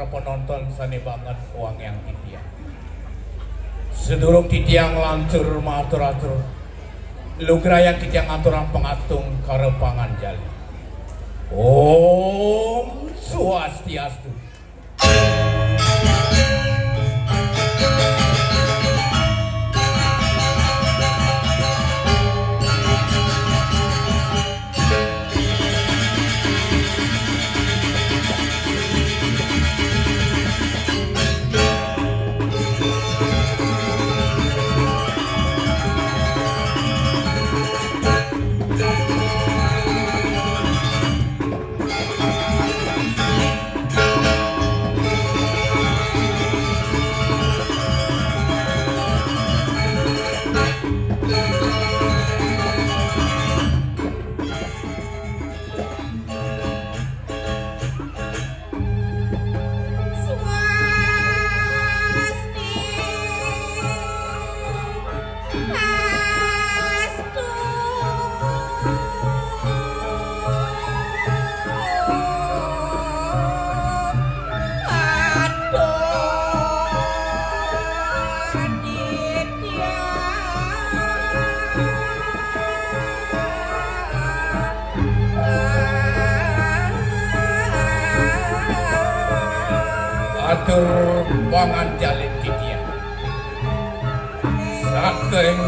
para penonton sani banget uang yang titiang. Sedurung titiang lancur matur-atur. Lugraya titiang aturan pengatung karepangan jali. Om Swastiastu. Atur pangan jalin titiang saking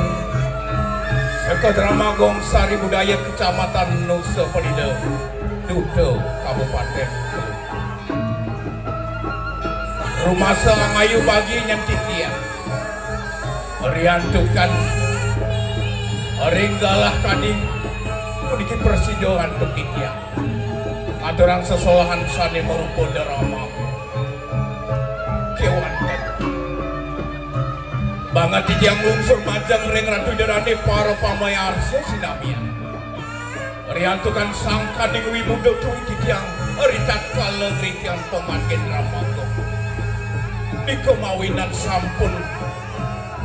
Sekodramagong Sari Budaya Kecamatan Nusa Penida Dudo Kabupaten Rumah Selang Ayu bagi yang titiang meriantukan ringgalah kading sedikit persidoan untuk titiang aturan sesolahan sani merupakan drama banget titiang lungsur majang ring ratu derane para pamayarsa sinamian riantukan sangkaning wibuda tuwi titiang ritat kalegri yang pemakin ramanggo di kemawinan sampun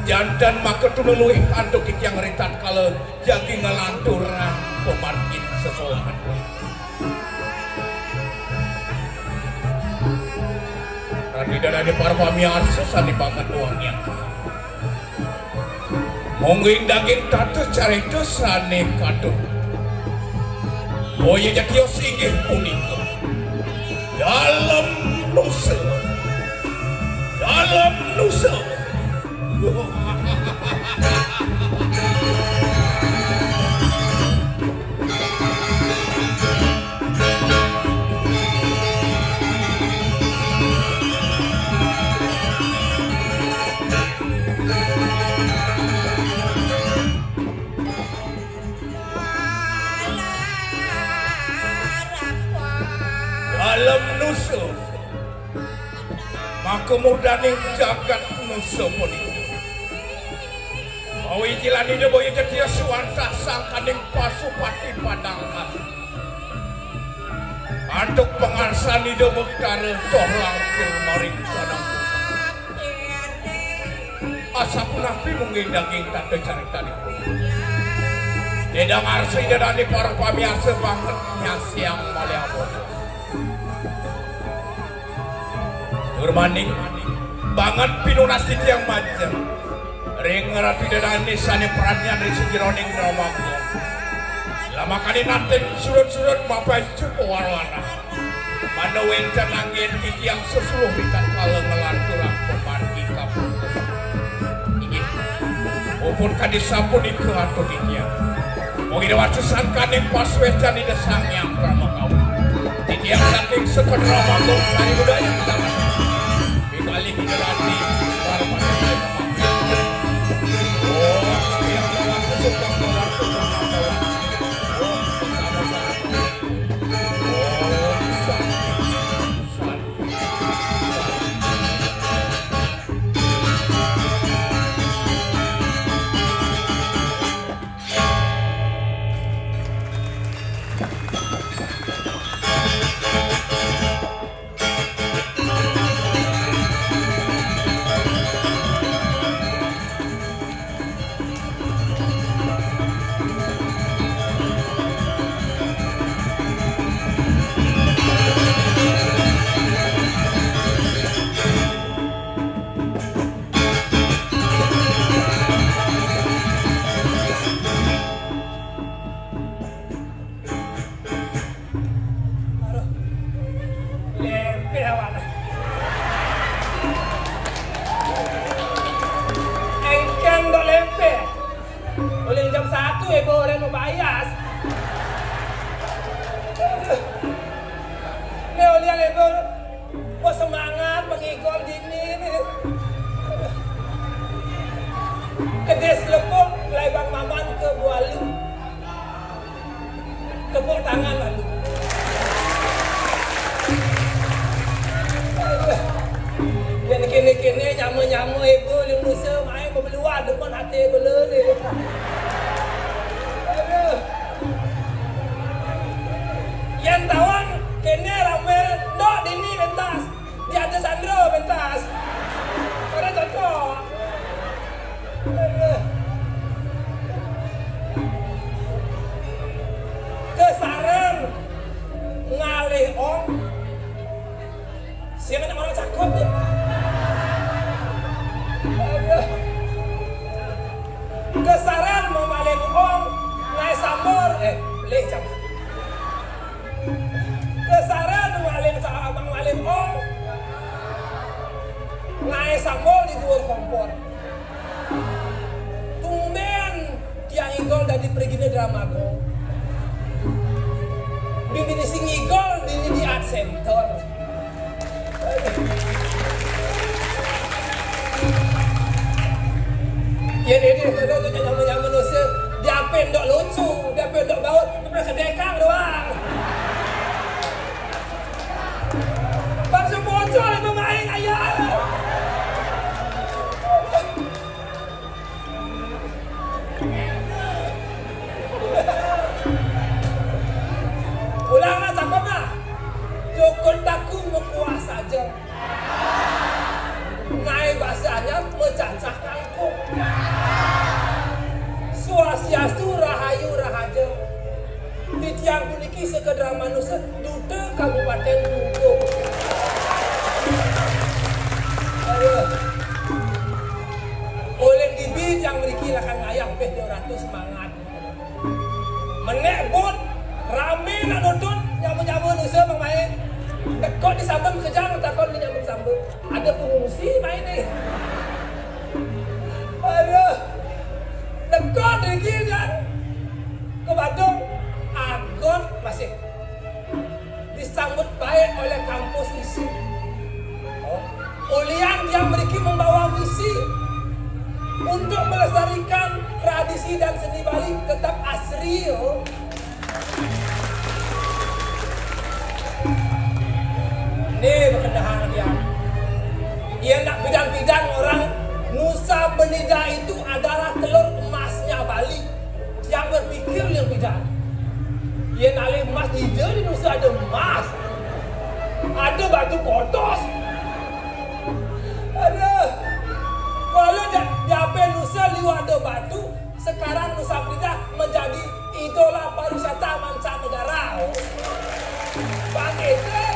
jandan maka tunuluih antuk titiang ritat kale jagi ngelanturan pemakin sesolahan ratu derane para pamayarsa sani banget doangnya Mongging daging tatu cari itu sane kado. Boya jatios inggih punika. Dalam nusa. Dalam nusa. Dalam nusa maka mudaning jagat nusa punika awi jilani de boya jatiya suwantah sangkaning pasupati padangkan antuk pengarsani de bektare toh langkir maring padang asapun api mungging daging tante carita di dedang arsi dedang di para pamiarsa banget nyasiang malih abodo Durmaning banget pinunas titiang majang ring ratu dedane sane perannya dari sejeroning dramaku lama kali nanti surut-surut mapai cukup warwana mana wencan angin titiang sesuluh ritat kalau ngelanturang pemargi kapur ingin upun kadisapun itu atau titiang mau ida wacusan kaning pas wecan ida sangyang pramakau titiang saking sekodramagong Sari Budaya Kecamatan kali generasi para manusia yang dalam kesukaan orang kesukaan semangat mengigol dini nih. Kedes lepuk mulai Bang Maman ke Bualu. Tepuk tangan lalu. Yang kini-kini nyamu-nyamu ibu yang nusa main berbeluar depan hati bela ni. Yang tawan kini ramai dok dini pentas. Di atas Sandro pentas. Orang cocok. Kesarang ngalih ong. Siapa nak orang cakap tu? Kesarang memaleng ong ngai sambor leh jam. Kesarang maleng ong ngai sambor di dua kompor. Tumben tiang igol dari pergi ke drama go. Bini sing igol di art center. Ya dia kalau tu jangan manusia dia pendok lucu, dia pendok baut, dia pernah kedekang doang. Bangsa bocor itu main ayah. Ulanglah cakap lah. Jokol takut mempuas saja. Naik bahasanya mencacah kangkung. Swastiastu rahayu rahaja. Di tiang puniki sekedar manusia duta Kabupaten Bungkung. Oleh dibi yang memiliki lakan ayam peh 200 semangat. Menek bot rame nak nonton nyamu-nyamu nusa main. Tekot disambung kejar takon di nyambung sambung. Ada pengungsi main ni. Aduh. Tekot lagi kan. Ke Badung Agon masih disambut baik oleh kampus isi. Ulian yang memiliki membawa misi untuk melestarikan tradisi dan seni Bali tetap asri. Ini berkendahan dia. Dia nak bidang-bidang orang Nusa Penida itu adalah telur emasnya Bali. Yang berpikir yang bidang. Dia nak lihat emas di Nusa ada emas. Ada batu kotos. Ada. Kalau di Nusa liu ada batu, sekarang Nusa Penida menjadi idola pariwisata mancanegara. Begitu.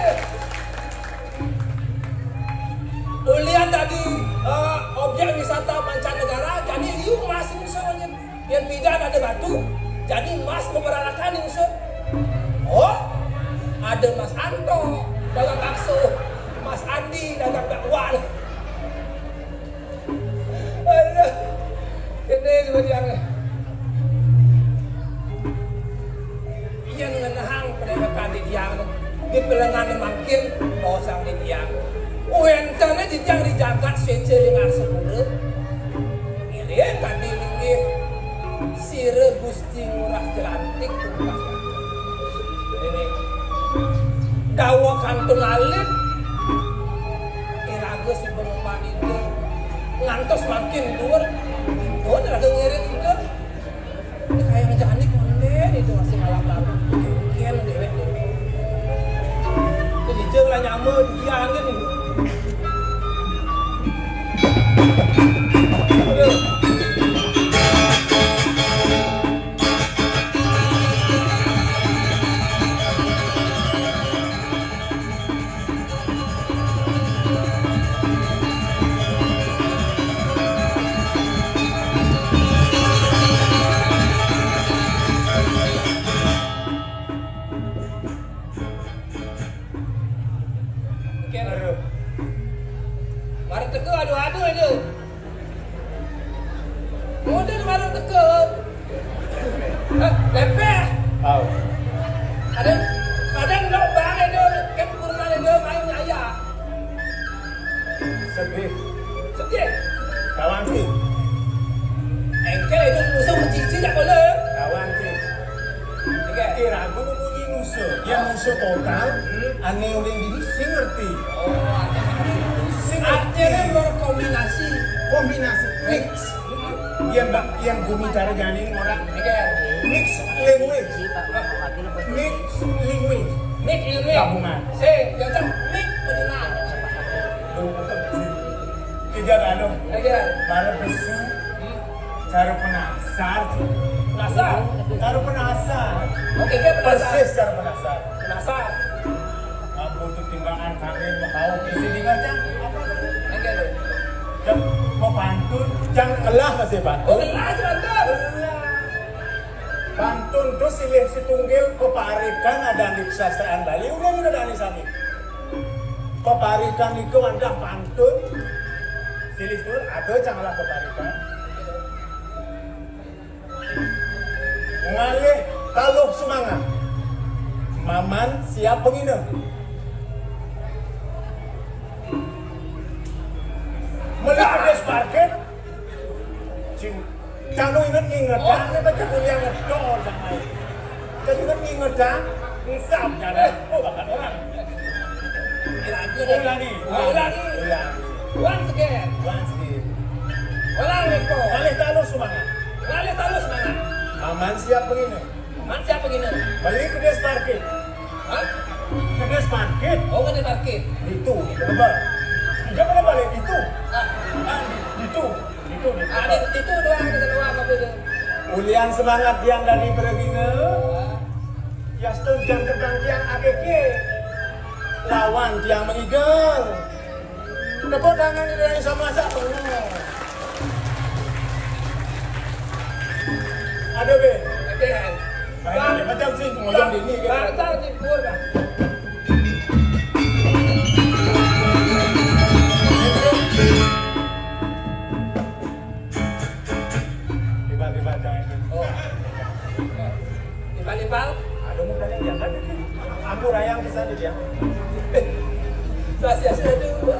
Ulian tadi objek wisata mancanegara, jadi liu emas ini semuanya. Yang bidan ada batu, jadi emas memperanakan ini se. Oh, ada Mas Anto dagang bakso, Mas Andi dagang bakwan. Ada, ini seperti yang ia mengenang pendebakan di tiang, di pelengan makin kosong di tiang. Uentane di tiang dijagat sece dengan sepuluh. Ini tadi ini sire Gusti Ngurah Jelantik tumpah. Ini dawa kantun alit iragus berumah itu ngantos makin luar. Oh, ada ngirit itu. Ini kayak ngejanik monden itu masih malam lalu. Kian dewek. Jadi jauh nyamun dia angin ini. Baru teka adu-adu itu. Model baru teka. Lepeh. Tahu. Kadang nak bang itu kan kurang ada main ayah. sedih. Sedih. Kawan sih. Engkel itu musuh cici tak boleh. Kawan sih. Engkel. Kira aku ngomongin musuh. Yang musuh total, aneh udah ini sih ngerti. Oh, Sih ngerti. artinya berkombinasi. Kombinasi mix. Yang bumi cara janin orang Engkel. mix language. Mix language. Mik ini. Gabungan. Yang tak mik benar. Tidak ada. Engkel. Para pesu, cara penasar, Nasar. cara penasar. Oke, dia penasar. Persis cara penasar. Nasar. Aku tuh timbangan kami tahu isi di kacang. Engkel. Jam mau pantun, jangan elah masih Oh, pantun. benar cepat. Pantun tuh silih si tunggil peparikan ada di kesastraan Bali, udah ada di sini. Peparikan itu ada pantun, silih itu ada janganlah peparikan. Ngalih taluh semangat, maman siap penginap. Melihat parkir, Jangan ingat-ingat, jangan baca punya ngedor sama itu. Jadi ingat-ingat, ngesap jangan. Oh, bahkan orang. Ulangi. Once again. Once again. Ulang Riko. Ngalih taluh semangat. Ngalih talus mana? Aman siap begini. Man siapa gini? Balik ke des parkir. Hah? Ke des parkir. Oh, kan di parkir. Itu, kenapa? Jangan balik itu. Ah, Itu. itu doang kita doang apa itu? Ulian semangat yang dari Beregina. Ya jam terbang tiang AGG. Lawan tiang mengigel. Tepuk tangan di dari sama satu. Ada be. Oke. Banyak macam sih ngoyong di ini. Bantar di pur dah. Tiba-tiba jangan. Oh. Timbal-timbal. Ada muka yang jangan. Aku rayang bisa di dia. Sia-sia dulu.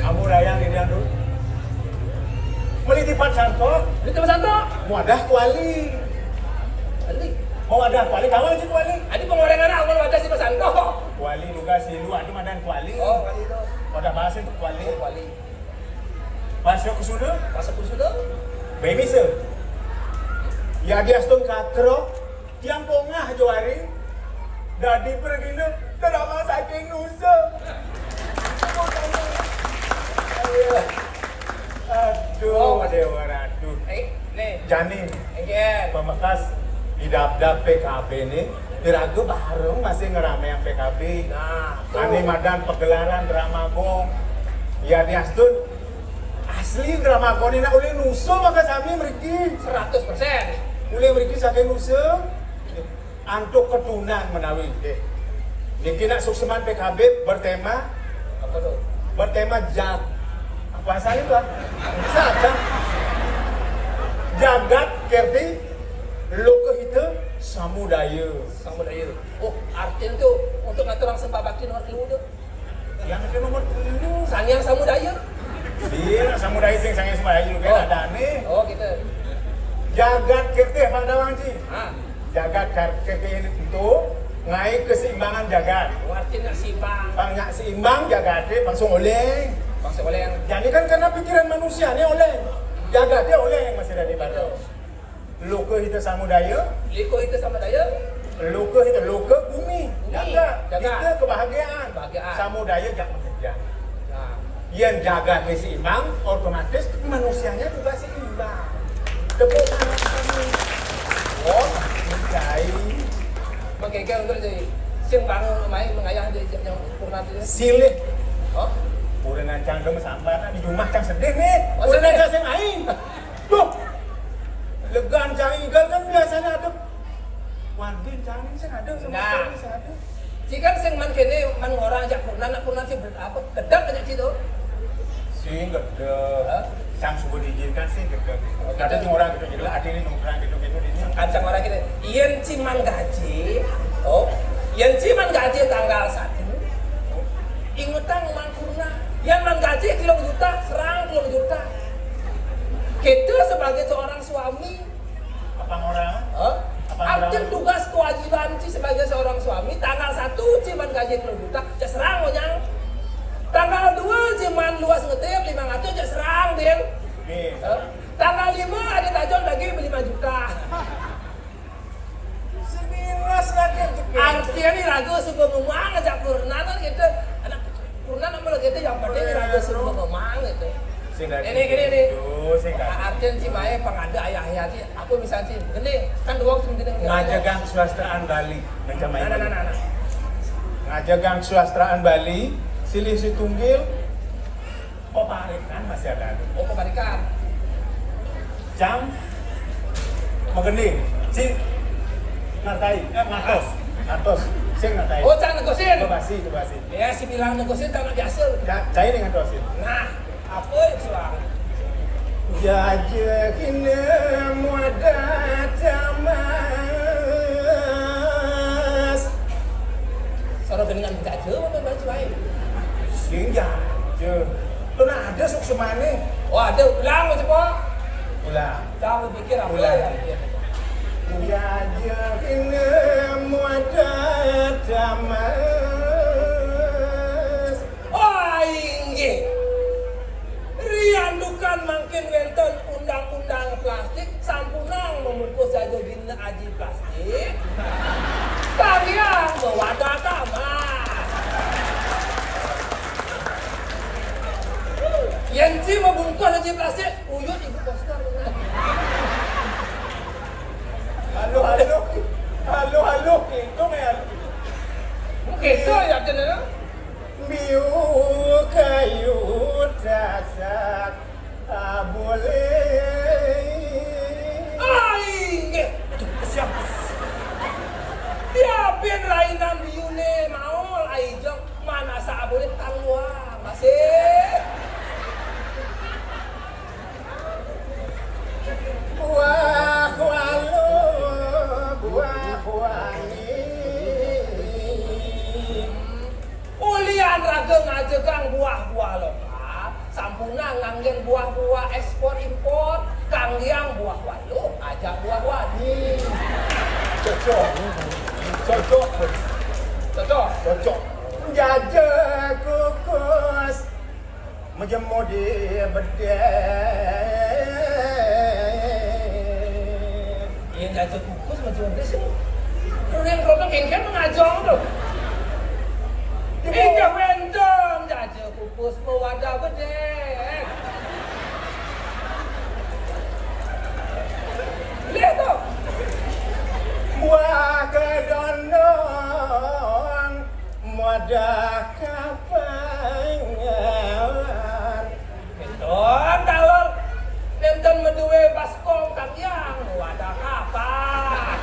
Kamu rayang di dia dulu. Melitipan santok. Itu Santo. Wadah kuali. Ali. Mau wadah kuali, kawal sih kuali. Adi pengorengan awal wadah si Santo. Kuali luka silu, ada madan kuali. Oh, kali itu. Wadah bahasa itu kuali. Wali. Masuk ke sudah, Masuk pun sudah. baby se. Ya dia stun kakro, tiang pongah juari. Dadi pergi ne, terama saking nusa. Aduh, dewa ratu. Nih. Jani, Engkel. Pembekas idap-dap PKB nih, Piragu bareng masih ngerame yang PKB. Nah, Ane madan pegelaran drama gong. Ya diastun asli drama gong ini uli nusul maka sami meriki 100%. uli meriki saking nusul antuk ketunan menawi niki nak sukseman PKB bertema Apa tuh? apa asal itu saja jagat kerti lokahita samudaya. Samudaya. Oh, artinya tuh untuk ngatur orang sembah bakti nomor 3 tuh. Yang itu nomor 7 Sanyang samudaya. iya samudaya sing sange samudaya juga ada nih Oh, gitu. jagat kerti pandawang sih Ah, jagat kerti itu ngai keseimbangan jagat artinya simpang. banyak seimbang jagatnya langsung oleh Bangsa boleh yang jadi kan karena pikiran manusia nih oleh jagatnya oleh yang masih ada di baru loka itu samudaya liko itu samudaya. loka bumi jagat jagat. itu kebahagiaan Kebahagiaan. samudaya jagat bekerja Nah, yang jagatnya seimbang otomatis manusianya juga seimbang tepuk tangan kami oh mencai menggeger untuk jadi sing bangun main mengayah jadi yang purna itu. silih Oh, udah nancang dong sampai di rumah cang sedih nih Oh, udah sedih. nancang saya main tuh legan cang igal kan biasanya ada wadin cang ini saya ada sama Nah. sekali saya ada jika sing man kene man orang ajak purna nak purna sih apa gedang banyak situ. sih gede Hah? sang subuh diizinkan sih gede kadang yang orang gitu jadi ada ini nongkrong gitu di sini Kancang orang kita, yen ciman gaji, oh, yen ciman gaji tanggal 1, ingetan mangkurna. Yang menggaji kilo juta, serang kilo juta. Kita sebagai seorang suami, Apa orang? artinya tugas kewajiban Ci sebagai seorang suami, tanggal 1 cuman gaji kilo juta, ya serang onyang. Tanggal 2 cuman luas ngetip 500, ya serang dia. Oke. Tanggal 5 ada tajol bagi 5 juta. Sebilas lagi tuh. Artinya nih ragu suka ngomong ngajak Purna kan gitu. Anak Purna nama gitu yang penting ragu suka ngomong gitu. Ini gini nih. Artinya si Mae pengada ayah-ayah sih. Aku misalnya sih, gini kan dua waktu gini. Ngajagang swastraan Bali. Macam ini. Nah. Ngajagang swastraan Bali. Silih si tunggil. Oh parikan masih ada. Oh kebalikan. Jam. Mengening. Si. Ngatos. Sing ngatai. Oh jangan negosin. Itu basi. Ya si bilang negosin tangan biasa. Cai dengan dosin. Nah, apa yang suang? Jajahina muadatamas. Sorot dengan jaja apa baju lain? Sing jaja. Lu nak ada sok semane. Oh ada ulang macam apa? Ulang. Jangan pikir apa Ulang. ya. Jajahina muadatamas. Oh inggih. Riandukan makin wonten undang-undang plastik sampunang membungkus jaga gina aji plastik. Kalian bawadah tamat. Yang si membungkus aji plastik, uyut ibu poster. Halo, itu mel. Gitu ya jenengan. Biu kayu dasar tak boleh. Inggih. Siap. Biapin rainan biune maul aijong mana sa boleh taluang masih. Buah wangi. Ulian raga ngajegang buah-buah lokal, sampuna nganggen buah-buah ekspor impor, kanggiang buah walu, ajak buah wani. Cocok. Jajah kukus menjemur di bedeng. Yang jatuh kukus macam mana sih? Yang kerana kengken mengajong tu. Ika wendong jatuh kukus mewadah bedeng. Lihat tu. Buah kedondong mudah kapangan. Beton talor. Nenten medue baskom kanggiang mewadah kapan.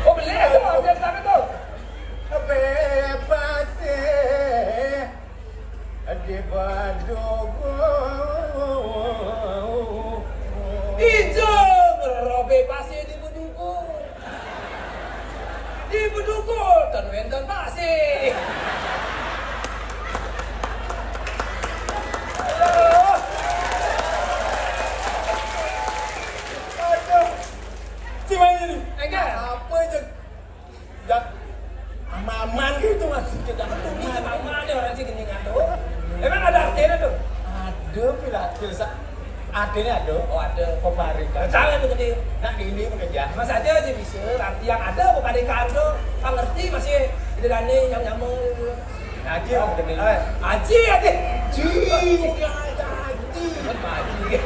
Oh beli tu, dia tak tu. Bebas di badogo. Ijo berobe pasir di beduku. Di beduku dan wenten pasir. Aduh, gimana ini? Enggak. Apa aja? Jak amaman gitu maksudnya. Ini mama ada orang sih geningan tu. Emang ada artinya tu? Ada pilsa. Adanya ada. Oh ada. Peparikan. Jangan begini. Nak ini bekerja. Mas aja sih bisa. Arti yang ada peparikan tu. Kau ngerti masih dengan ni yang nyamuk. Aji begini. Aji aja. Ji. Aji.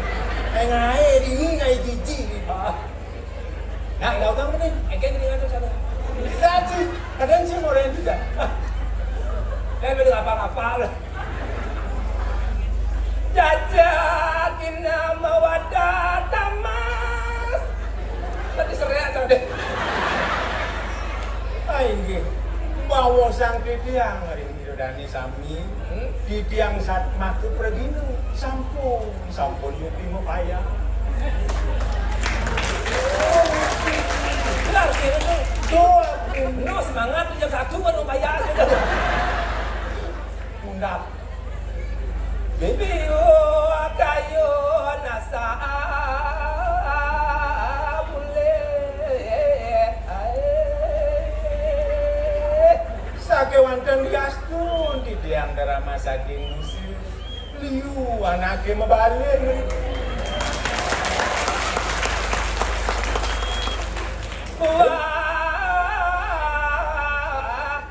Ngai ini ngai jiji. Nah, kau tahu ni? Engkau geningan tu sana. Bisa ji. Kadang si moren juga. Beli apa-apa lah. Jajakin nama wadah tamas. Tadi sereak tau deh. Aingge. Bawa sang titiang hari ini dani sami. Titiang saat maku pergi nu sampun yupi mau kaya. Lah No semangat jam 1 baru bayar sudah. Mundap. Baby kayo nasa mule. Sake wonten diastun di diang drama saking musik. Liu anake mebalen.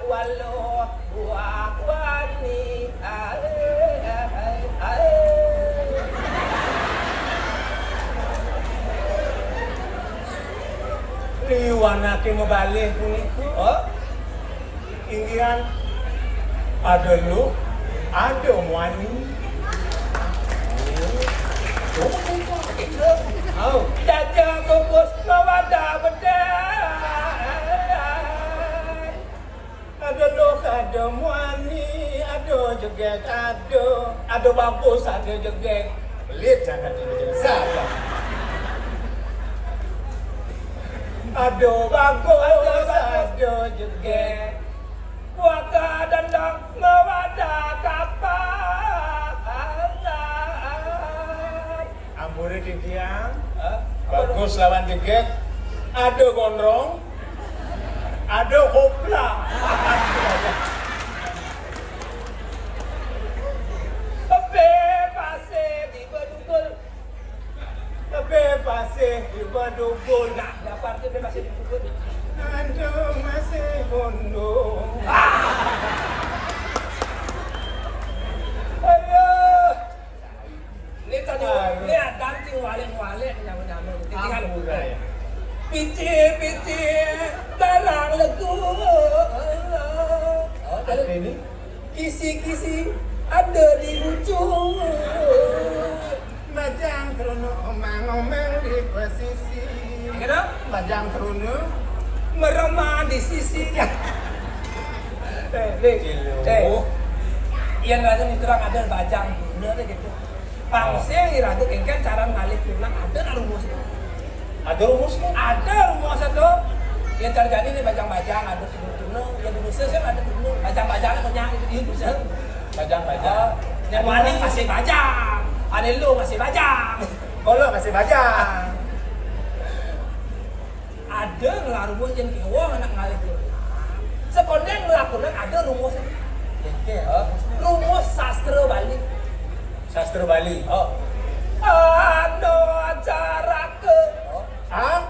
Walau wani Liu anake mebalen puniku. oh Inggian ada lu, ada wani. oh jaja bungkus mawada bedan Ada lu, ada wani, ada jeget, ada bagus, ada jeget. Pelit jangan dijeget saja. Ada bagus, ada jeget. Waka dandang mawada kapan Ambure di tiang, bagus lawan jeget. Ada gondrong, ada hopla. bebase di bedugul Bebasih di badugul. nah dapat bebase di bedugul Aduh masih gondong. ayo ini tadi ini dancing walen yang tinggal Ambura ya. pici darang legu Ini kisi ada di ujung Bajang teruno omang-omang di posisi. kenapa? Bajang teruno Meremah di sisinya. Yang rada terang ada bajang bener gitu. Pangsnya rada kengken cara ngalih tulang ada rumusnya. ada rumusnya. Ada rumusnya tuh. Yang terjadi nih bajang-bajang ada sebetulnya yang Indonesia sih ada dulu bajang-bajang punya itu di Indonesia. Bajang-bajang. Yang mana masih bajang, ada lu masih bajang. Kalau masih bajang. Ada ngelaruh yang kewong anak ngalih tulang. Sekolah ngelakukan ada rumusnya. Rumus sastra Bali. Sastra Bali. Oh. Ano acara ke? Ah?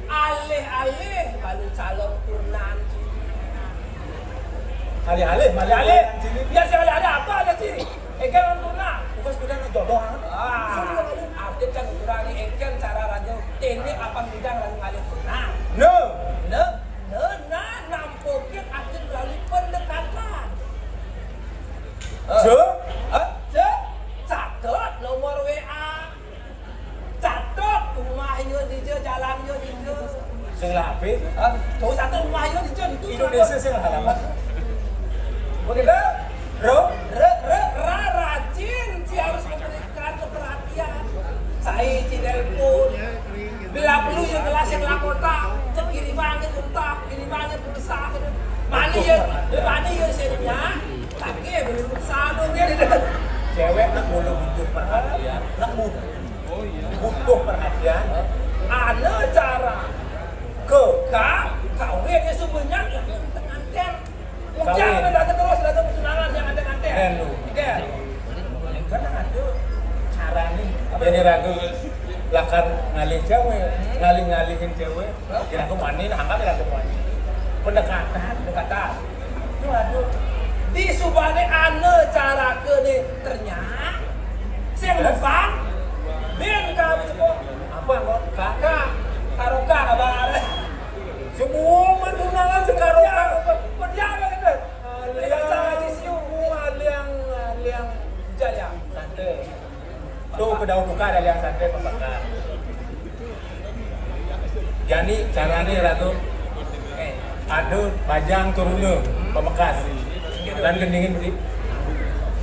Alih-alih balu calon turunan. Alih-alih. Biasa alih-alih apa ada sini? Ekan turunan. Bukan sudah jodoh. Artinya kan kurangi ekan cara raja teknik apa bidang lalu ngalih turunan. No. Nampokin akan melalui pendekatan. Catat nomor WA. Catat rumah yo di jalan yo di Sing lape. Tuh satu rumah yo di itu. Indonesia sing halaman. Begitu? Bro, Rajin sih harus memberikan perhatian. Saya telepon. Bila perlu yang gelas yang lakota, kirimannya tuntak, kirimannya besar. Mana ya seninya? Tapi belum besar dong dia. cewek nak butuh perhatian, butuh perhatian. Ada cara Ke kawinnya sebenarnya nganten. Kawin. Jangan datang terus datang tunangan yang ada nganten. Enu. Iya. kan ada cara nih. Jadi ragu lakan ngalih cewek, ngalihin cewek. Kira aku mani, angkat kira aku mani. Pendekatan. Itu aduh. Di subane ane cara ke nih ternyata sing depan ben ka coba Apa kok? kakak karoka kabar Semua menunangan sekarang. penjaga gitu Aliang jadi ya santai. Tuh kedau buka ada yang santai pembakar. Jadi caranya ratu adu bajang turunnya pemekas dan gendingin beli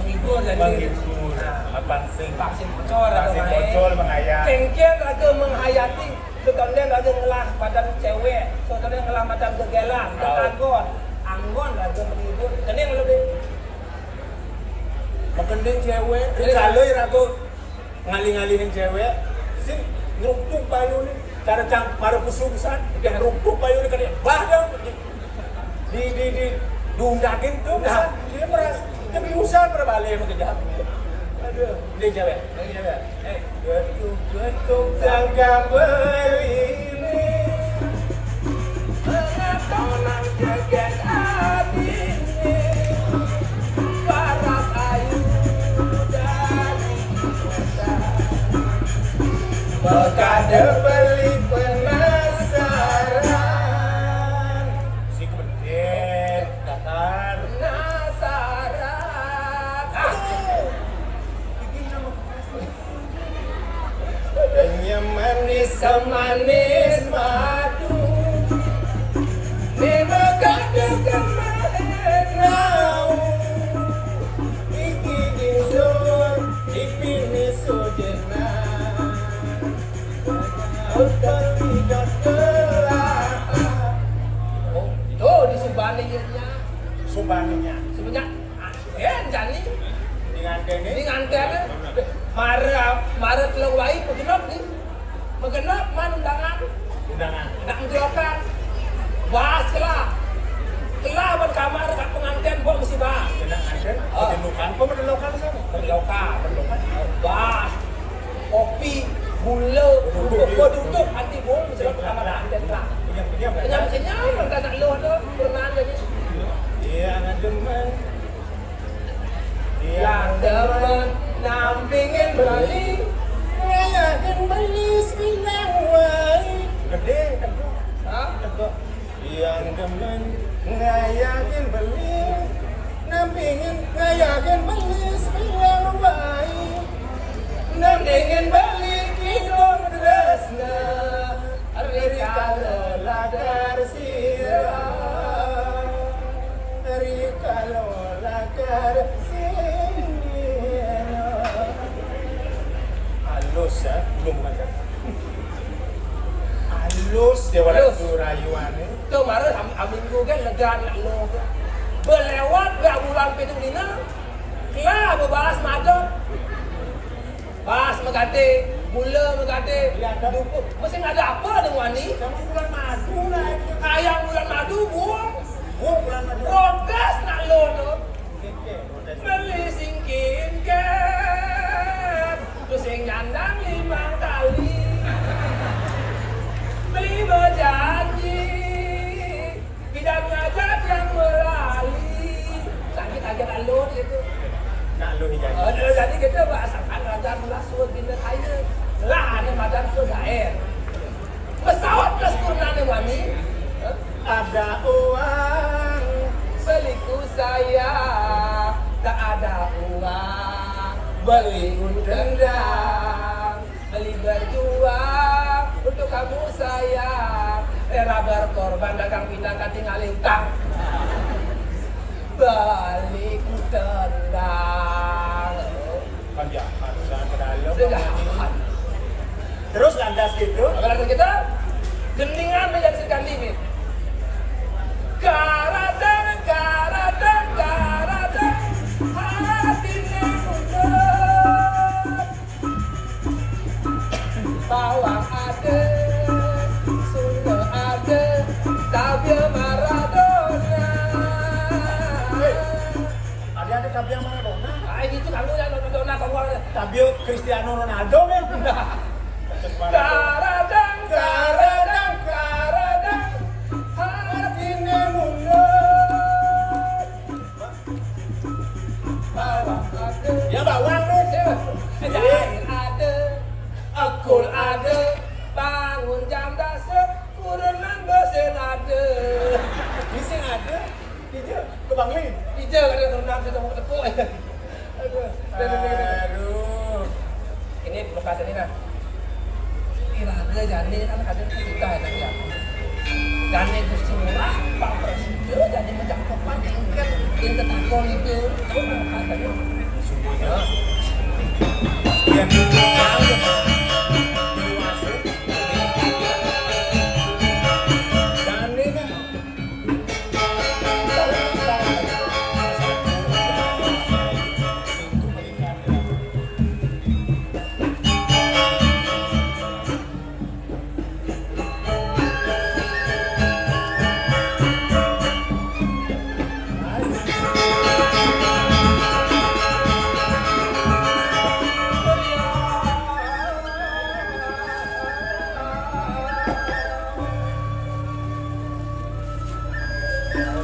menghibur jadi menghibur apa sing vaksin bocor vaksin bocor menghayat kengken raga menghayati Setonde lagi ngelah badan cewek, setonde ngelah badan gegelang, anggon, anggon lagi menibur. Ini yang lebih Makending cewek, kalau ragu ngali-ngalihin cewek, sing ngerupuk bayu nih, cara maru kusungsan, yang ngerupuk bayu nih kan bah dong, diundakin tuh, dia merasa kebiusan berbalik mengejar. Aduh, ini cewek, getuk sangka beli, mengapa nang jagat hati ini, paras ayu dari mata, berkada beli penasaran, si kebedet datar penasaran, adanya manis semanis madu, ni berkada kemenau, iki disun, dipini sujenak, terlihat gelap. oh, itu di Subaninya. Subaninya, Sebenarnya jani dengan ini ini, nganternya marah telur baik mengenap nih. Mengenap mana undangan? undangan. Nak menjelaskan. Bahas kelah. Kelah ban kamar kat pengantin buat mesti bahas. Kena nganten, pendelukan, pemendelukan sana. Berloka. Bahas. Kopi, gula, duduk hati bung mesti kamar pengantin kelah. Penyam-penyam kan? Kenyam-kenyam kan tak luh tu pernah jadi. Dia anak demen. Yang demen nampingin beli. Ngayakin beli sembilan wai. Gede, teguk. Hah? Teguk. Yang demen ngayakin beli. Nampingin ngayakin beli sembilan wai. Nampingin beli kidung tresna. Rika lakar sirah. Rika lakar sirah. Halus ya, belum kan? Halus dia walau Halus. rayuannya. Tu marah aminggu kan lega nak lo. Berlewat gak bulan pitung dina. Kelah berbahas madok. Bahas megate, gula megate. Ya, ada. Dukuk. Mesti ada apa dengan ni? Sama bulan madu lah. Ayam bulan madu buang. Bulan madu. Protes nak lo tu. Oke, udah. Beli singkin kan. Tu sing nyandang 5 kali. Beli berjanji. Tidak ngajak yang melali. Sakit aja nak lo gitu. Nak lu hijau. Jadi kita berasakan radar mula suat bina kaya. Lah ada madan tu daer. Pesawat plus kurna wani. Ada uang. Beliku saya tak ada uang. Beli tendang. Beli berjuang untuk kamu sayang. Era berkorban dagang pindah tinggal utang. Balik tendang. Panjakan sana ke dalam. Sudah. Terus landas gitu. Kalau kita geningan menjadikan limit. Karadang, karadang, karadang, hatinya mundur. Bawang ada, Sunda ada, Tabia Maradona. Ada Tabia Maradona. Ah, itu kamu yang Maradona kamu. Tabia Cristiano Ronaldo kan. Karadang, karadang, karadang, hatinya mundur. Bawang ada. Ya bawang nih. Air ada, akul ada, bangun jam dasar, kurenan besen ada. Bising ada. Hijau ke Banglin. Hijau kan renang sudah mau tepuk. Aduh. Aduh. Ini lokasi ini nah. Iraga jani kan ada kita ya. Jani gusti murah, Pak Presiden jadi macam papan engkel, engkel takon itu. Tahu katanya. Semuanya. Yang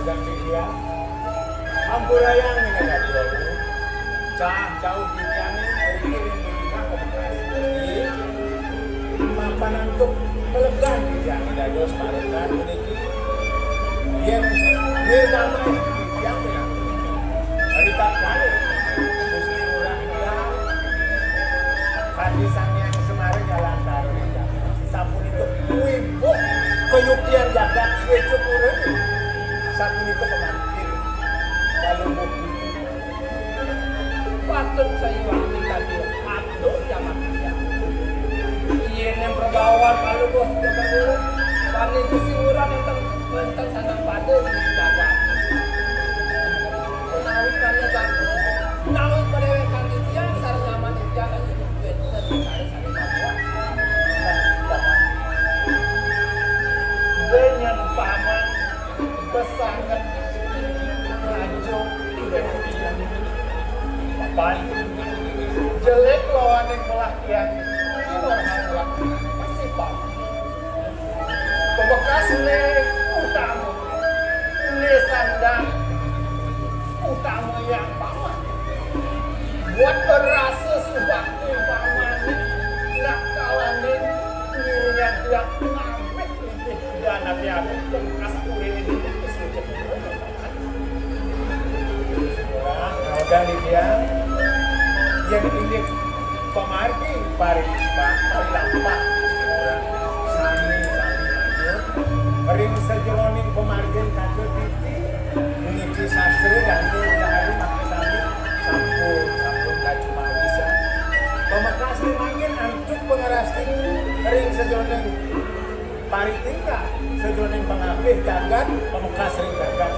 ganti dia amburayang nih kata dia jauh dikiani dari kirim kita ke Bekasi mapan untuk melegan dia ada dos parekan meniki yang dia damai yang bilang hari tak kali mesti murah hadisan yang semarin jalan taruh sampun itu wibuk peyukian jagat secukup urut sampun itu pemanggil lalu bukti patut saya waktu tadi patut zaman dia yang perbawahan lalu bos berdua kami itu siuran yang tentang sana pada di dagang menawit kami satu menawit pada kami dia sarang zaman dia kan itu duit dari sana dengan paman pesangan rajo papan jelek lawan yang melahkian ini orang melak pasti paman Bekas le utama le sandang utama yang paman buat berasa subakti paman nak kalane yang tidak ngambil dan nabi aku bekas kulit ini kesucian dan dia yang ini pemargi pari lampak sami ring sejeroning pemargin kado titi mengisi sastra dan hari pakai tadi sampun kaju bisa pemekas limangin antuk pengeras titi ring sejeroning pari tingkat sejeroning pengapih jagat pemekas ring jagat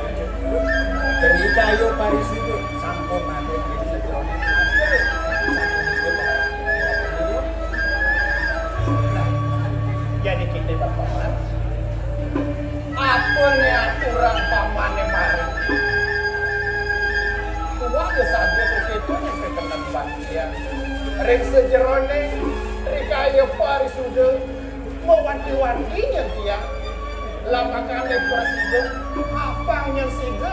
dari kayu pari situ sampun mati ring sejeroning jadi kita bapak apa nih aturan pamannya mari tua kesadnya itu yang kekenal bahagia ring sejerone rikaya pari sudah mewanti-wantinya dia lamakannya presiden apanya siga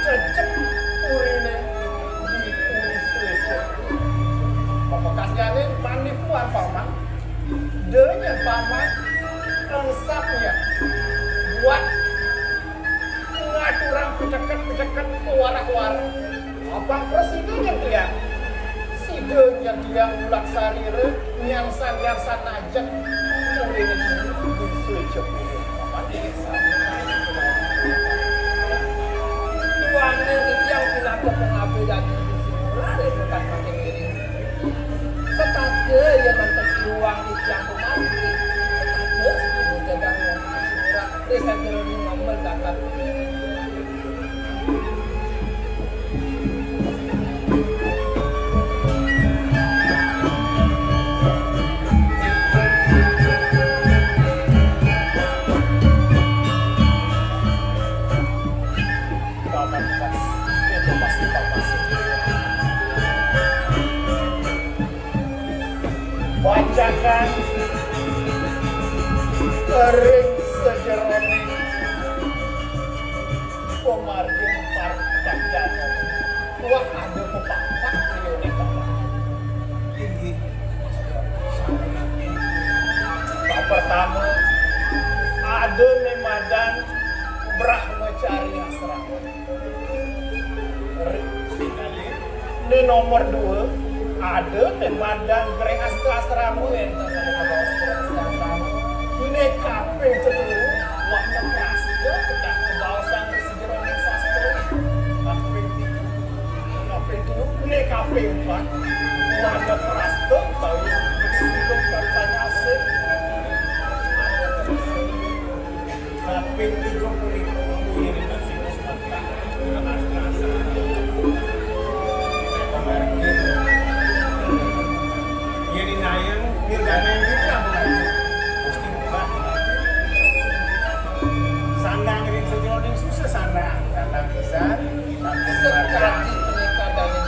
cecek urine di uri secek pemekasnya ini panipuan paman dengan paman engsapnya buat ngaturan peceket ke warak-warak abang presiden yang dia sidenya dia ulak sarire nyangsan aja urine di secek paman desa tuannya yang pinaka pengabe lagi lari dekat makin diri setade yang mantan uang di yang pemantik setade jagang surat desa terlalu ngomel dapat bacakan kering sejerone pemargin partak jana wah ada pepak-pak milioner bapak tinggi tak pertama ada nemadan brahmacari asrama ini nomor 2 ada nemadan grehas ke asrama ini kape cetulu wakna prasda kita kebawasan sejeroning sastra kape itu ini kape 4 wakna prasda tahu sebelum katanya asik kape 30 ini masih mata dengan astra jadi nayang dirgana yang kita pasti bukan sandang ring sejeroning susah sandang besar sekali menikah dari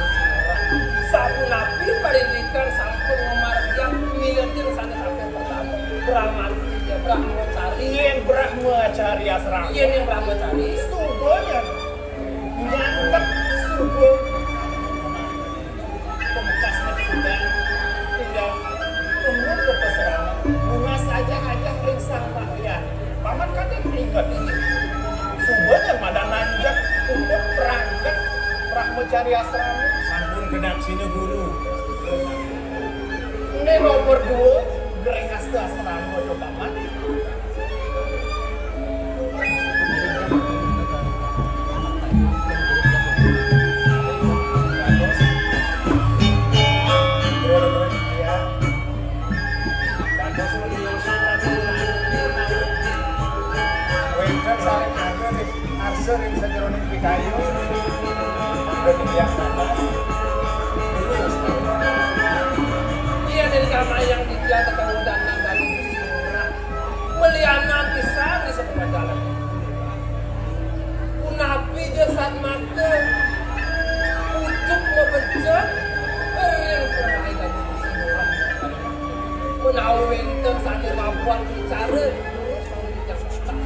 satu nabi pendidikan sampai memarjang miliar sana sampai pertama brahmacari yang Brahmo Brahmacari asrama. Iya nih brahmacari. Subonya nyantep subuh pemekasnya kuda tinggal tunggu ke peseraman bungas aja ringsang pakaian paman kadang ingat ini subuhnya pada nanjak untuk perangkat Brahmacari asrama Sampun genap sini guru. ini nomor 2 geringas ke asrama tuh paman. Sering sejeroning pikayu dari yang atas Iya dari kamar yang dia ketemu dan dari Surah meliana kisah di sebuah jalan. Unapi dia saat mata ucuk memecah yang kerai dan Surah menawin saat kemampuan bicara terus kalau dia susah.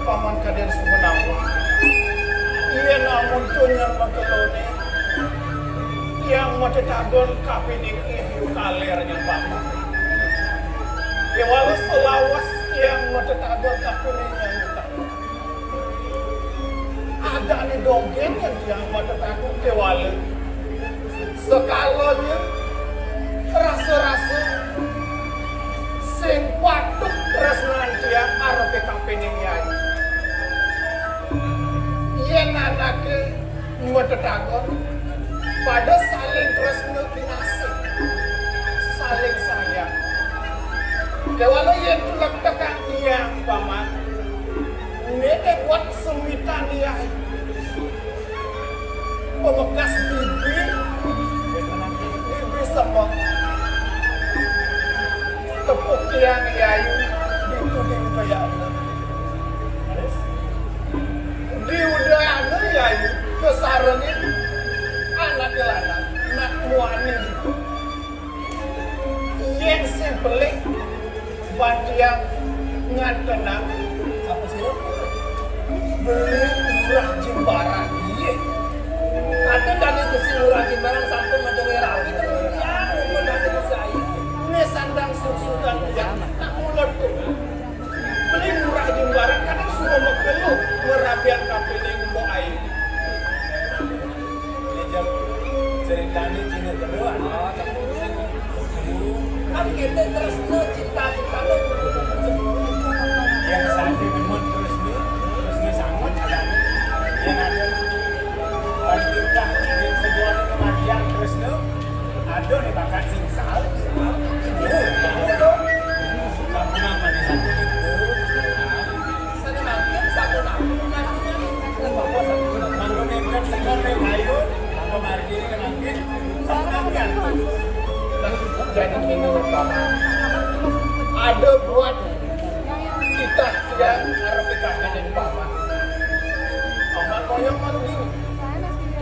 Paman kader sebenarnya iya namun tunyar makelone yang mata tagon kapining ibu kalernya paman ya walau selawas yang mata tagon kapiningnya utang ada nih dongeng yang mata tagon kewale sekalonya rasa-rasa sing patuk tresnan dia arepe kapening yai yen anake metetakon pada saling tresno kinasih saling sayang dewala yen tulak tekan tiang paman nene kuat semitan yai pemekas bibi semua tepuk tiang yayu dituding kayak di udara yayu kesarengin anak lanang nak muani itu yang simpelik bantiang ngatenang apa sih beli murah jembaran iya Kata dari besi murah jembaran sampai menjadi rapi terus ya mau dari besi air. ini sandang susukan yang tak mulut tuh beli murah jembaran kadang semua mekelu merapian kapining mbok air Ceritanya cina kedua. Kan kita terus cinta lo. Yang satu memang terus nih sangat ada. Yang ada kita yang sejual kematian terus nih ada nih bahkan singsal. Kampung apa di sana itu? Sana makin satu nampung nantinya nih. Bapak satu. Mantu nekat sekolah kayu, pemargi ini makin sampai jadi kini paman ada buat kita yang harus dikagetin paman paman koyong malu ini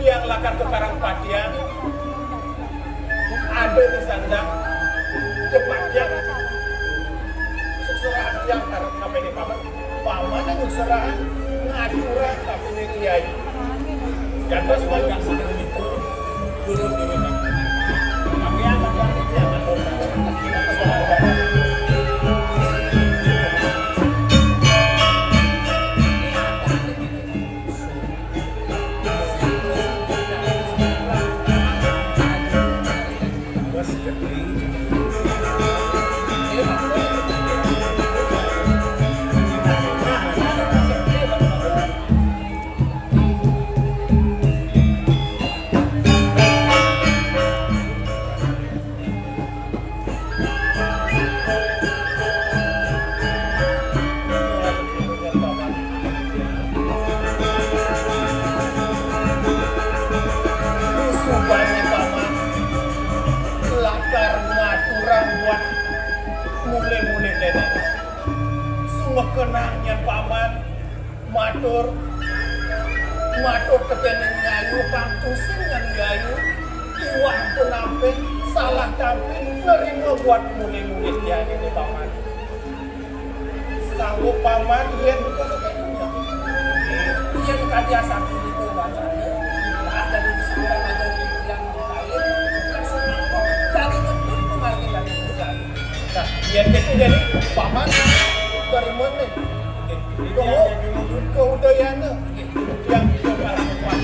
yang lakar ke Karangpatian ada di sandang cepatnya seserahan yang harus sampai di paman paman yang seserahan ngacuran tapi ini kiai dan terus yang sedang itu turun di mana? Kami akan jangan supaya paman lakar ngaturan buat mulai-mulai dene semua kenangnya paman matur kepeneng ngayu kang tusing ngan ngayu iwang penampe salah tapi nerima buat murid-murid dia ini paman. Sanggup paman dia bukan ketemunya. Iya bukan dia satu itu bacanya. Ada di sekolah ada yang lain yang senang kok dari betul kemarin dari besar. Nah, dia itu jadi paman dari mana? Dia jadi wujud keudayana yang coba lakukan.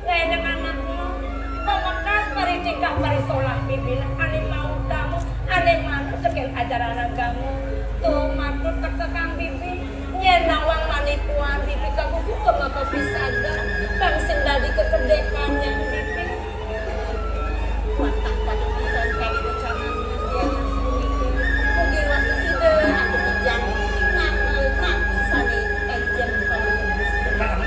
Ngayon ang anak mo, bibi ane mau tamu ane manut tekel ajaran agama tuh matur kang bibi nyen nawang manikuan bibi kabuku kemaka pisaga bang sing dadi kekedekannya bibi watak pada pisan kayak itu jangan dia yang sendiri mungkin waktu sudah aku bijang ngambil nak sani ejen pada sekarang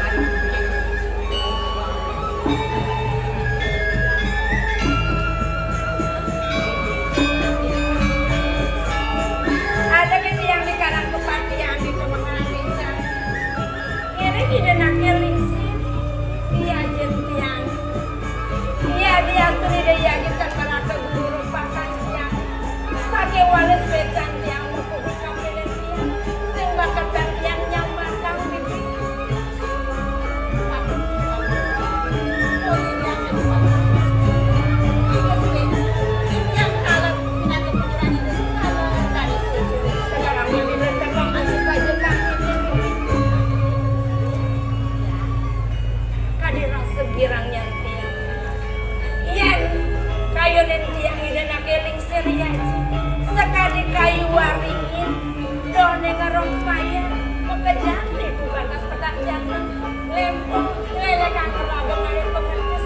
ada gitu yang di kanan kepati yang di temangan bintang ini tidak nak ngelingsin dia jentian iya dia tuh dia yakin karena keburu pakan yang pakai walet becan yang mau buka pilih dia sing bakat yang nyambang bibi aku oh ini yang alat nanti pikiran itu kalau dari situ sekarang yang diletakkan masih kajian kadiran segirangnya tiang iya kayu dan tiang ini nak elingsir ya sekali kayu waringin done ngerompaya pekerjaan itu bakas petak jangan lempong lelekan keragam dari pengentis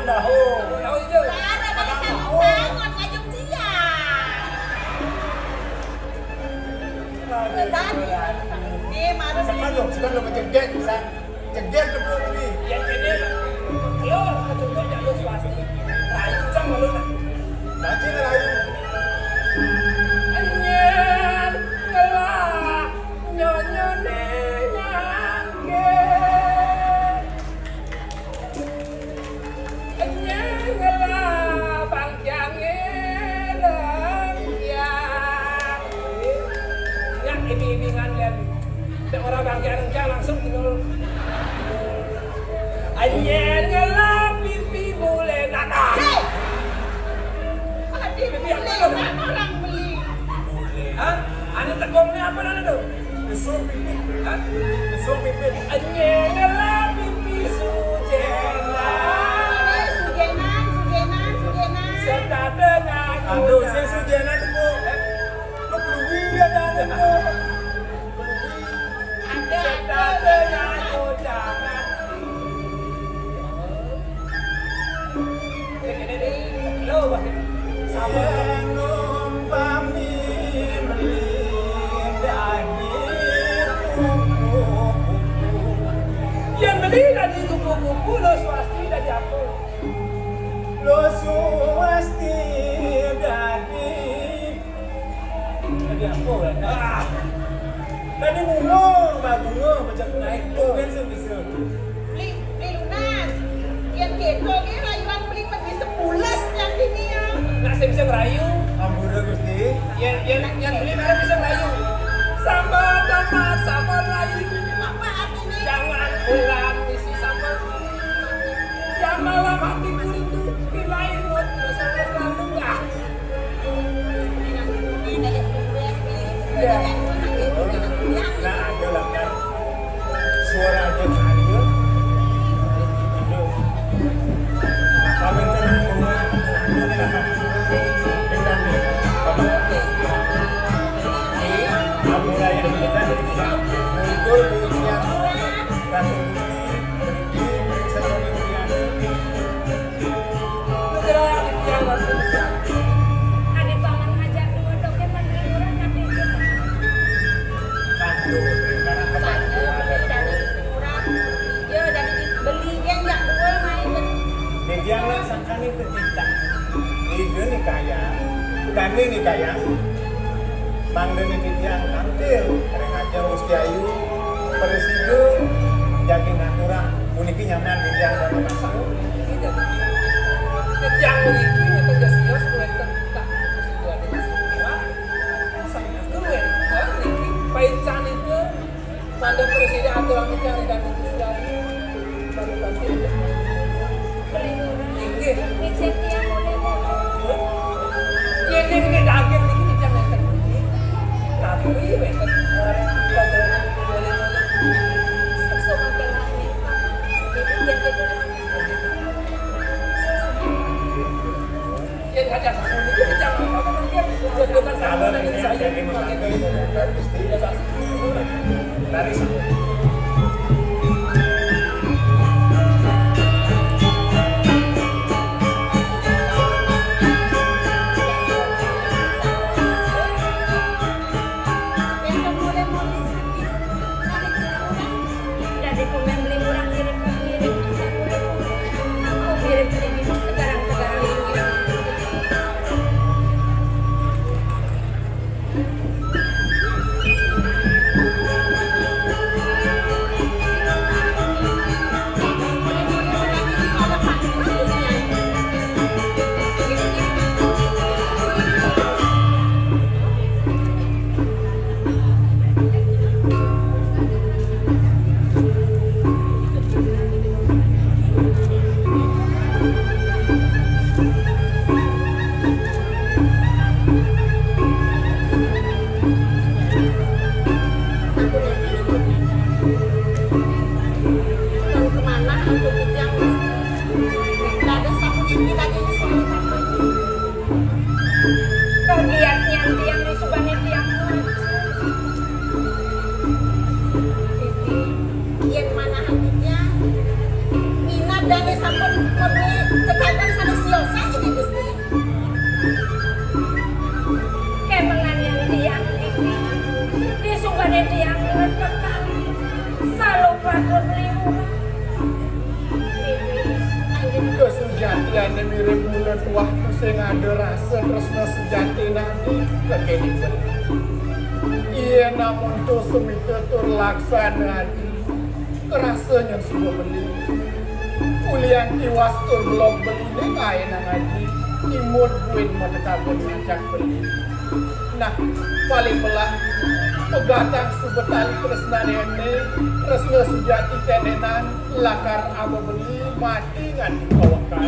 dahu. Tahu itu. Ada dari sangat-sangat ngajak siang. Ini marah Sekarang lo mencegat, san. Cegat tepuk ni. Yang ini lo kecuali yang lo swasti. Rayu sama lo nak. Nanti rayu. Anyen kelah nyonya nenyangke. Anyen kelah bang jange rengkiang. Yang ibi-ibingan lihat. Dan orang bang jange langsung tinggal. Anyen kelah pipi boleh nanah. orang beli. Hah? Ane tegongnya apa nana tuh? Besok pipit. Hah? Besok pipit. Anyengalah pipi sujena. Sujenan. Serta dengan Aduh, saya sujana tepuk. Lo peluwi ada tepuk. serta dengan undangan. Ini lo bahkan sama. Belum pami melindagi kupu-kupu. Yang beli dari kupu-kupu lo swasti dari apa? Lo suwasti dari apa lah? Ah, Tadi ngomong, bagus macam naik tu kan bisa. Beli lunas. Yang keto ni rayuan beli pergi 10 yang ini ya. nak saya bisa ngerayu. Ampura Gusti. Yang beli mereka bisa ngerayu. Sama dapat sama rayu. Apa artinya? Jangan pulang isi sambal. Yang malam hati rindu bila ingat masalah lalu ah. Nah ada lah kan. Suara aja saya. Kami tenang ngomong. Ini lah kan. Dengan ni. Ampura yang kita muncul yang Ratu Gusti beri sesuatu yang Gerak yang waktu Adi paman ngajak dua dokter menteri murah tapi itu kandung karena kemampuan ada. murah. Ya dari beli yang jak dua main. Dia laksanakan itu tidak. Ini nih kaya, kami nih kaya. Bang Deni Titian tampil, karena aja Gusti Ayu, Presiden, jadi natura, uniki nyaman di yang dalam masuk. yang begitu itu jas kios kuen tak dua di semua sangat keren kan ini paican itu pada presiden aturan mencari dan itu sudah baru tampil Beli murah. tinggi Ini cek yang model-model. ini daging ini jangan terbuka tapi wekan pada boleh Semua kena nikah. Itu jadi yang ada sakit itu jangan apa dia jodohkan sama Kalau dengan ini saya jadi memakai dan Gusti, dari sana. yang model-model sedikit. Jadi komen beli murah kirim ke kirim. Aku kirim sedikit sekarang ini. Mau kemana untuk yang tidak ada satu yang lagi bagian tiang-tiang di subangnya tiang yang mana hatinya minat dan sampun membeli kekaguan sanes Yosa ini Gusti. Kemengan yang tiang ini disungkane tiang letekan salupatun liwur. Kesujatian mirip mulut waktu sing ada rasa tresna sejati nanti kekenipan. Iya namun tuh semita tur laksana rasanya semua beli. Kuliah tiwas tur belum beli nih kaya nang haji. Imut buin matekabun ngajak beli. Nah paling pelak pegatang subetali tresna ini tresna sejati tenenan lakar aba beli mati ngan kawakan.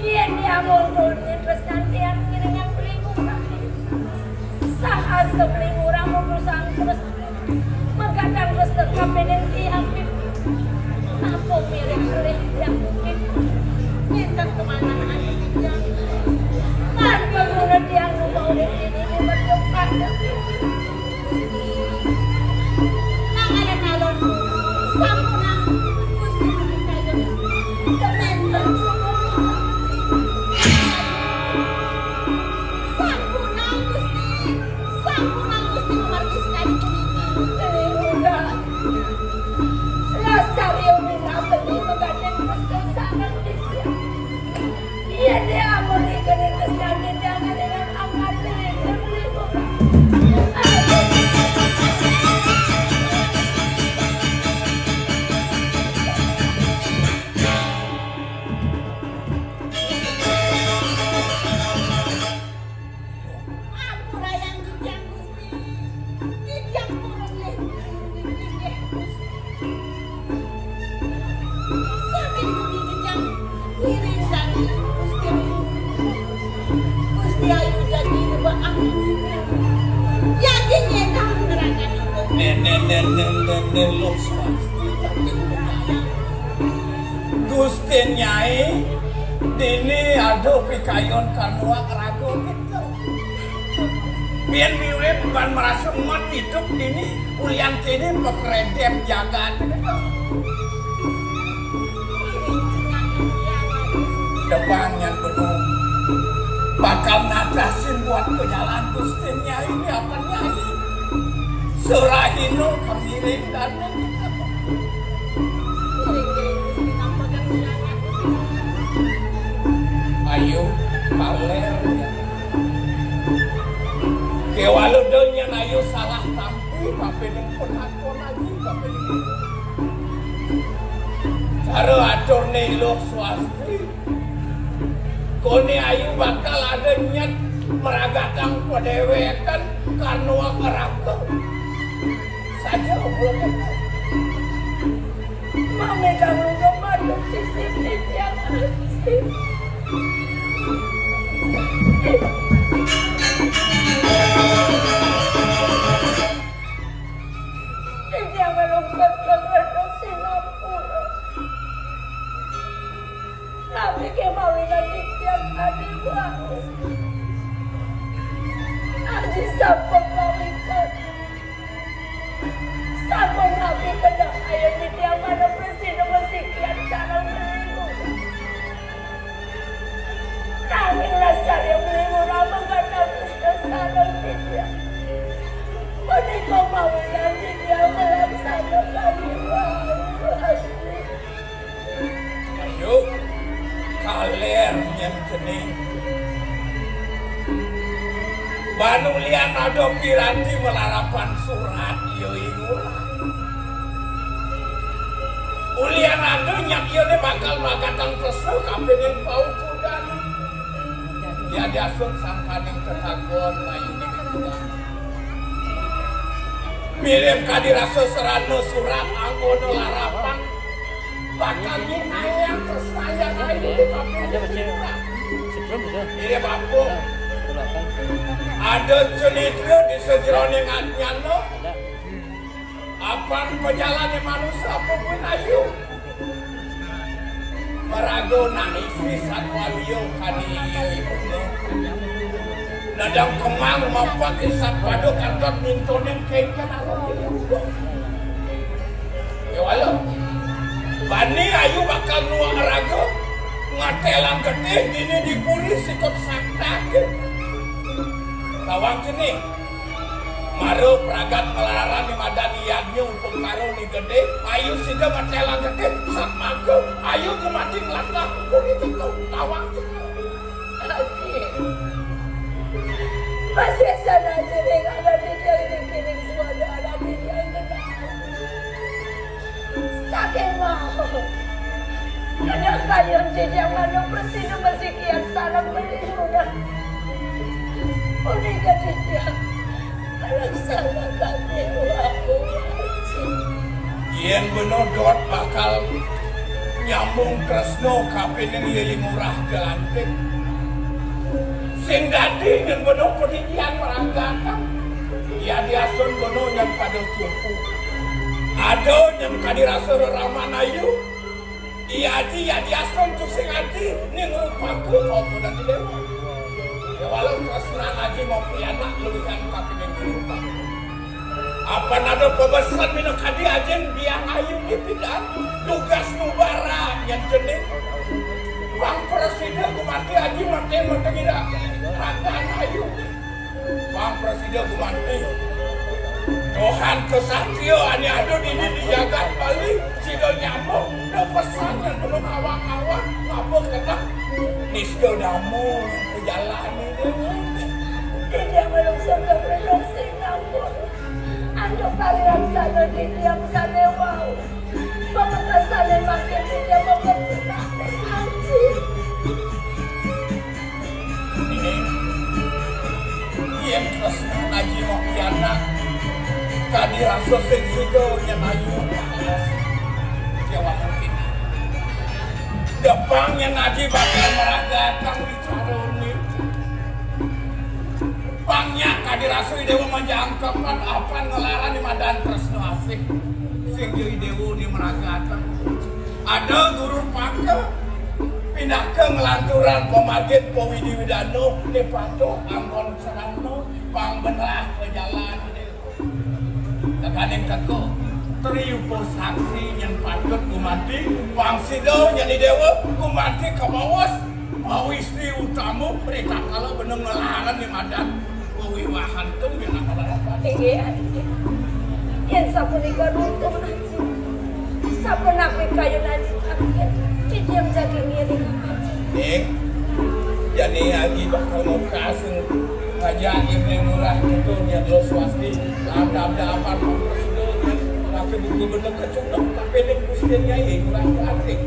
Iya dia muncul di tresna tiang kiringan beli murah. Saat sebeli murah mutusan terus menggadang terus terkapinin tiang. Apa mirip-mirip yang mungkin kita kemana aja tiang. Man pengguna tiang mau di sini berdepan. Nang ada calon sampuna Gusti Kayon kementan sampuna Gusti memargi sekali ini udah lasari umina beli mengadeng terus sangat dia iya dia mau dikenin terus dan jangan dengan angkat beli Gusti Nyai dini aduh pikayon kanua rago gitu. Biar mirip bukan merasa umat hidup dini ulian kini pekredep jagat gitu. Depan yang penuh bakal nadasin buat penyalaan Gusti Nyai ini apa Nyai? Surahino kemiring dan ayo kaler kewaludonya ayo salah tampi kapening penakon lagi kapening cara atur nelok swasti kone ayo bakal ada nyat meragatang pedewekan kanua keraku saja obrolan mami kamu kemana sisi yang asli dia melompat ke Singapura tapi kemauan tiap hari baru aji sapok mawikan sapok nabi kedang ayah di tiap mana presiden mesikian cara beliau kami lascar yang beliau ramah karena kesalahan tidak menikah mawikan dia melaksanakan ayo kaler yang jening Banu lian ada piranti melarapan surat yoiku ulian ada nyak yone bakal magatang pesu kapening pau kudan dia diasung sangkaning ketagon layuni kedua mirip kadirasa serano surat anggono larapan bakal nyinayang tersayang ayu di kapening mirip apa ada cenitnya di sejeroning atnyano apaan pejalannya manusia apapun ayu merago naisi satu aliyo kadiyo ibunya nadang kemang mampak isap pado kantor mintonin kengken arong Jani ayu bakal nuang raga ngatelang gede gini dipulih sikot sakta tawang sini maru pragat melaran di madaniannya untuk karo ni gede ayu sida ngatelang gede sak mago ayu kumati ngelaklah kulit itu tawang sini Masih sana aja deh, ada dia ini semua ada dia yang kena. Saking mau. Ada kayang jejak mana presiden masih kian salam beli sudah. Udah jadi dia. Kalau salah kami aku. Yen benodot bakal nyambung Kresno kapin yang lili murah gelantik. Sing dadi yang bener perhijian meranggakan ya diasun bener yang pada cupu ada yang kadirasa reraman ayu iya di ya diasun tuh sing adi ini ngerupaku maupun nanti dewa ya walau terserah aja mau pianak lebihan kapin yang dirupa apa nado pebesan minum kadi aja biang ayu dipindah tugas nubara yang jenis Bang Presiden kumati aja mati tidak ragaan ayu Bang Presiden kumati Tuhan kesatrio ane ado ini dijaga balik sido nyamuk udah pesan dan belum awak-awak ngapa kena nisdo damu berjalan Dia belum sampai berdosa ngapun. Ando kalian sana di diam sana mau. Pemerintah sana makin dia memperkenalkan anjing. yang terus ngaji mau piana tadi rasa sensido yang ayu jawab mungkin depan yang ngaji bakal meragakan bicara ini pangnya kadi rasa dewa menjangkapan apa ngelaran di madan Kresno asik sehingga dewa di meragakan ada guru pakai pindah ke ngelanturan pemagit Powidi Widano di Patok Ambon Serano pang benerah ke jalan tekaning keko teriupo saksi yang patut kumati pang sido yang di dewa kumati kemawas mau istri utamu berita kalau bener ngelaran di madan wiwahan tuh yang nakalapan Iya. Yang sapunika nuntung nanti. Sapunapi kayu nanti akhir. Diam jaga ngiri. jadi lagi bakal mau kasih ngajakin yang murah itu dia lo swasti ada apa presiden laki buku bener kecundok tapi yang kristiannya ya murah asik